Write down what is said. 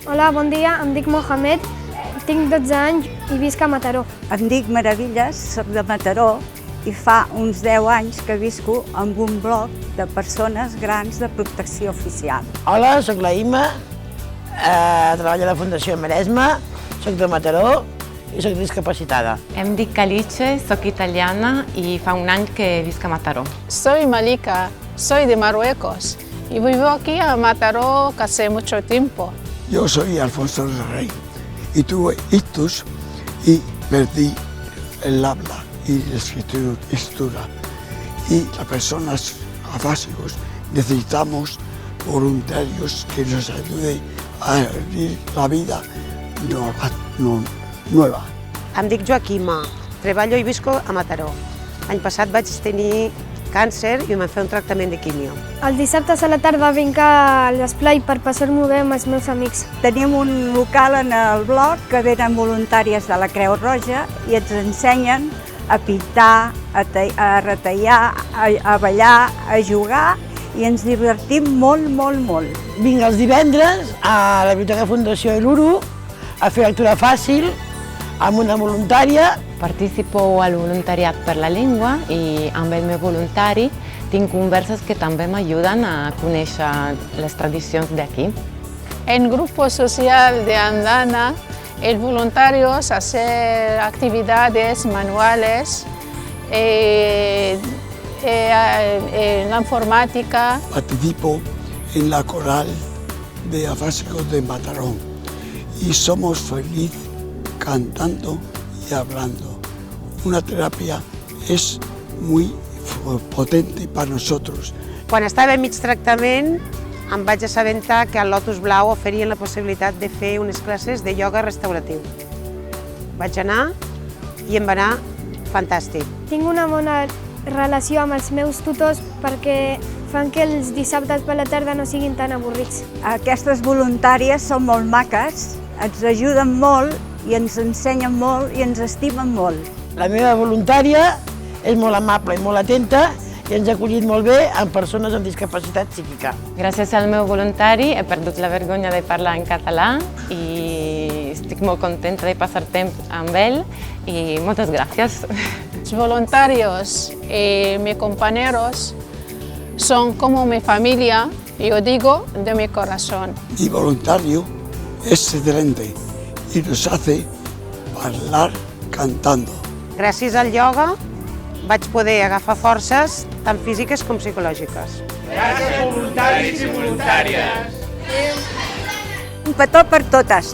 Hola, bon dia, em dic Mohamed, tinc 12 anys i visc a Mataró. Em dic Meravilles, soc de Mataró i fa uns 10 anys que visco en un bloc de persones grans de protecció oficial. Hola, soc la Imma, treballo a la Fundació Maresme, soc de Mataró i soc discapacitada. Em dic Calice, soc italiana y fa un año que visc a Mataró. Soy Malika, soy de Marruecos y vivo aquí a Mataró hace mucho tiempo. Yo soy Alfonso del Rey y tuve ictus y perdí el habla y la escritura. Y las personas afásicos necesitamos voluntarios que nos ayuden a vivir la vida nueva. Em dic Joaquima, treballo i visco a Mataró. L'any passat vaig tenir càncer i em van fer un tractament de quimio. Els dissabtes a la tarda vinc a l'esplai per passar-m'ho bé amb els meus amics. Tenim un local en el bloc que venen voluntàries de la Creu Roja i ens ensenyen a pintar, a retallar, a ballar, a jugar i ens divertim molt, molt, molt. Vinc els divendres a la Biblioteca Fundació Eluru a fer lectura fàcil amb una voluntària. Participo al voluntariat per la llengua i amb el meu voluntari tinc converses que també m'ajuden a conèixer les tradicions d'aquí. En grupo social de Andana, el voluntarios hacer actividades manuales, la informática. Participo en la coral de afásicos de Mataró y somos felices cantando y hablando. Una terapia es muy potente para nosotros. Quan estava a mig tractament, em vaig assabentar que al Lotus Blau oferien la possibilitat de fer unes classes de ioga restauratiu. Vaig anar i em va anar fantàstic. Tinc una bona relació amb els meus tutors perquè fan que els dissabtes per la tarda no siguin tan avorrits. Aquestes voluntàries són molt maques, ens ajuden molt i ens ensenyen molt i ens estimen molt. La meva voluntària és molt amable i molt atenta i ens ha acollit molt bé amb persones amb discapacitat psíquica. Gràcies al meu voluntari he perdut la vergonya de parlar en català i estic molt contenta de passar temps amb ell i moltes gràcies. Los voluntarios y mis compañeros son como mi familia, yo digo, de mi corazón. Mi voluntario es excelente y nos hace bailar cantando. Gràcies al ioga vaig poder agafar forces tant físiques com psicològiques. Gràcies voluntaris i voluntàries! Un petó per totes.